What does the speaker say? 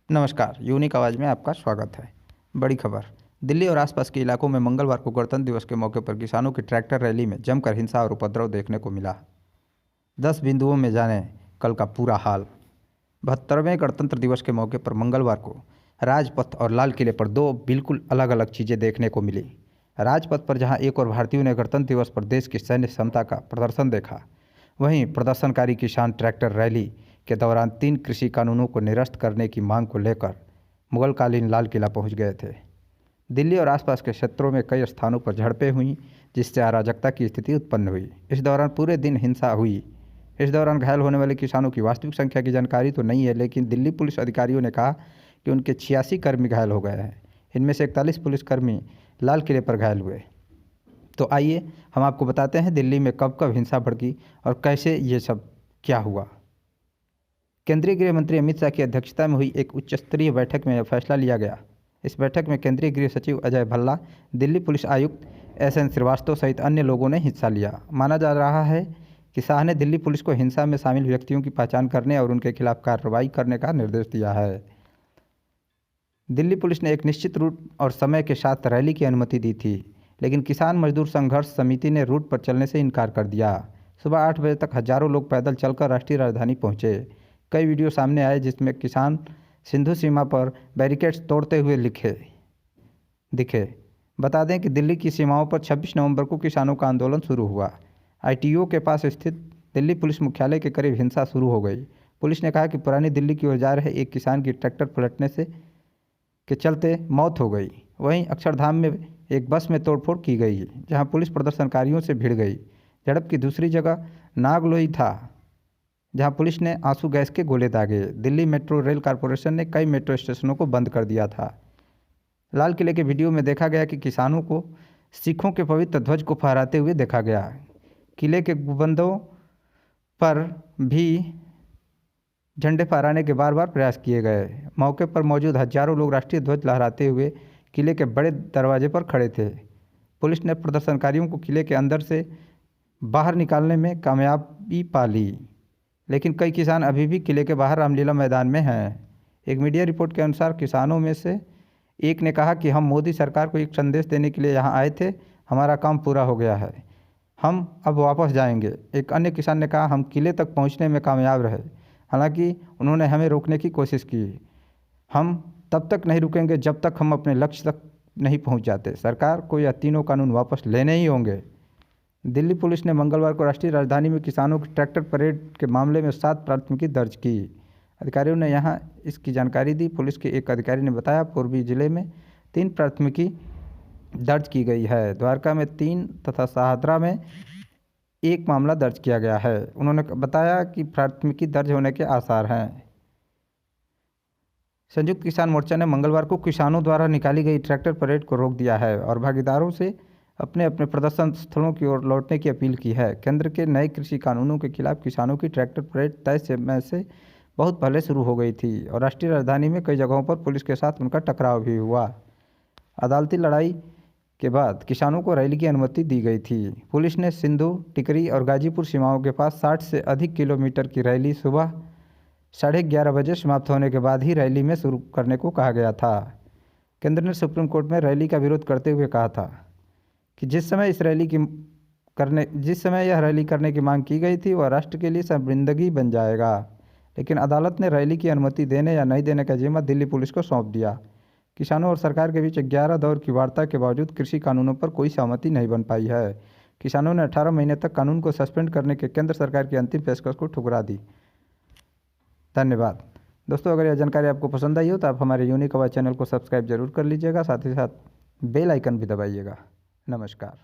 नमस्कार, यूनिक आवाज़ में आपका स्वागत है। बड़ी खबर। दिल्ली और आसपास के इलाकों में मंगलवार को गणतंत्र दिवस के मौके पर किसानों की ट्रैक्टर रैली में जमकर हिंसा और उपद्रव देखने को मिला। 10 बिंदुओं में जाने कल का पूरा हाल। 72वें गणतंत्र दिवस के मौके पर मंगलवार को राजपथ और लाल किले पर दो बिल्कुल अलग अलग चीज़ें देखने को मिली। राजपथ पर जहां एक और भारतीयों ने गणतंत्र दिवस पर देश की सैन्य क्षमता का प्रदर्शन देखा, वहीं प्रदर्शनकारी किसान ट्रैक्टर रैली के दौरान 3 कृषि कानूनों को निरस्त करने की मांग को लेकर मुगलकालीन लाल किला पहुंच गए थे। दिल्ली और आसपास के क्षेत्रों में कई स्थानों पर झड़पें हुईं, जिससे अराजकता की स्थिति उत्पन्न हुई। इस दौरान पूरे दिन हिंसा हुई। इस दौरान घायल होने वाले किसानों की वास्तविक संख्या की जानकारी तो नहीं है, लेकिन दिल्ली पुलिस अधिकारियों ने कहा कि उनके 86 कर्मी घायल हो गए हैं। इनमें से 41 पुलिसकर्मी लाल किले पर घायल हुए। तो आइए हम आपको बताते हैं दिल्ली में कब कब हिंसा भड़की और कैसे ये सब क्या हुआ। केंद्रीय गृह मंत्री अमित शाह की अध्यक्षता में हुई एक उच्च स्तरीय बैठक में यह फैसला लिया गया। इस बैठक में केंद्रीय गृह सचिव अजय भल्ला, दिल्ली पुलिस आयुक्त SN श्रीवास्तव सहित अन्य लोगों ने हिस्सा लिया। माना जा रहा है कि शाह ने दिल्ली पुलिस को हिंसा में शामिल व्यक्तियों की पहचान करने और उनके खिलाफ कार्रवाई करने का निर्देश दिया है। दिल्ली पुलिस ने एक निश्चित रूट और समय के साथ रैली की अनुमति दी थी, लेकिन किसान मजदूर संघर्ष समिति ने रूट पर चलने से इनकार कर दिया। सुबह 8 बजे तक हजारों लोग पैदल चलकर राष्ट्रीय राजधानी पहुंचे। कई वीडियो सामने आए जिसमें किसान सिंधु सीमा पर बैरिकेड्स तोड़ते हुए दिखे। बता दें कि दिल्ली की सीमाओं पर 26 नवंबर को किसानों का आंदोलन शुरू हुआ। ITO के पास स्थित दिल्ली पुलिस मुख्यालय के करीब हिंसा शुरू हो गई। पुलिस ने कहा कि पुरानी दिल्ली की ओर जा रहे एक किसान की ट्रैक्टर पलटने के चलते मौत हो गई। वहीं अक्षरधाम में एक बस में तोड़फोड़ की गई, जहां पुलिस प्रदर्शनकारियों से भिड़ गई। झड़प की दूसरी जगह नागलोई था, जहां पुलिस ने आंसू गैस के गोले दागे। दिल्ली मेट्रो रेल कॉरपोरेशन ने कई मेट्रो स्टेशनों को बंद कर दिया था। लाल किले के वीडियो में देखा गया कि किसानों को सिखों के पवित्र ध्वज को फहराते हुए देखा गया। किले के गुंबदों पर भी झंडे फहराने के बार बार प्रयास किए गए। मौके पर मौजूद हजारों लोग राष्ट्रीय ध्वज लहराते हुए किले के बड़े दरवाजे पर खड़े थे। पुलिस ने प्रदर्शनकारियों को किले के अंदर से बाहर निकालने में कामयाबी पा ली, लेकिन कई किसान अभी भी किले के बाहर रामलीला मैदान में हैं। एक मीडिया रिपोर्ट के अनुसार किसानों में से एक ने कहा कि हम मोदी सरकार को एक संदेश देने के लिए यहाँ आए थे, हमारा काम पूरा हो गया है, हम अब वापस जाएंगे। एक अन्य किसान ने कहा, हम किले तक पहुँचने में कामयाब रहे, हालांकि उन्होंने हमें रोकने की कोशिश की। हम तब तक नहीं रुकेंगे जब तक हम अपने लक्ष्य तक नहीं पहुँच जाते। सरकार को यह तीनों कानून वापस लेने ही होंगे। दिल्ली पुलिस ने मंगलवार को राष्ट्रीय राजधानी में किसानों की ट्रैक्टर परेड के मामले में 7 प्राथमिकी दर्ज की। अधिकारियों ने यहां इसकी जानकारी दी। पुलिस के एक अधिकारी ने बताया, पूर्वी जिले में 3 प्राथमिकी दर्ज की गई है। द्वारका में 3 तथा शाहदरा में 1 मामला दर्ज किया गया है। उन्होंने बताया कि प्राथमिकी दर्ज होने के आसार हैं। संयुक्त किसान मोर्चा ने मंगलवार को किसानों द्वारा निकाली गई ट्रैक्टर परेड को रोक दिया है और भागीदारों से अपने अपने प्रदर्शन स्थलों की ओर लौटने की अपील की है। केंद्र के नए कृषि कानूनों के खिलाफ किसानों की ट्रैक्टर परेड तय समय से बहुत पहले शुरू हो गई थी और राष्ट्रीय राजधानी में कई जगहों पर पुलिस के साथ उनका टकराव भी हुआ। अदालती लड़ाई के बाद किसानों को रैली की अनुमति दी गई थी। पुलिस ने सिंधु, टिकरी और गाजीपुर सीमाओं के पास 60 से अधिक किलोमीटर की रैली सुबह 11:30 बजे समाप्त होने के बाद ही रैली में शुरू करने को कहा गया था। केंद्र ने सुप्रीम कोर्ट में रैली का विरोध करते हुए कहा था कि जिस समय यह रैली करने की मांग की गई थी वह राष्ट्र के लिए शर्मिंदगी बन जाएगा। लेकिन अदालत ने रैली की अनुमति देने या नहीं देने का जिम्मा दिल्ली पुलिस को सौंप दिया। किसानों और सरकार के बीच 11 दौर की वार्ता के बावजूद कृषि कानूनों पर कोई सहमति नहीं बन पाई है। किसानों ने 18 महीने तक कानून को सस्पेंड करने के केंद्र सरकार की अंतिम पेशकश को ठुकरा दी। धन्यवाद दोस्तों। अगर यह जानकारी आपको पसंद आई हो तो आप हमारे यूनिक आवाज़ चैनल को सब्सक्राइब जरूर कर लीजिएगा, साथ ही साथ बेल आइकन भी दबाइएगा। नमस्कार।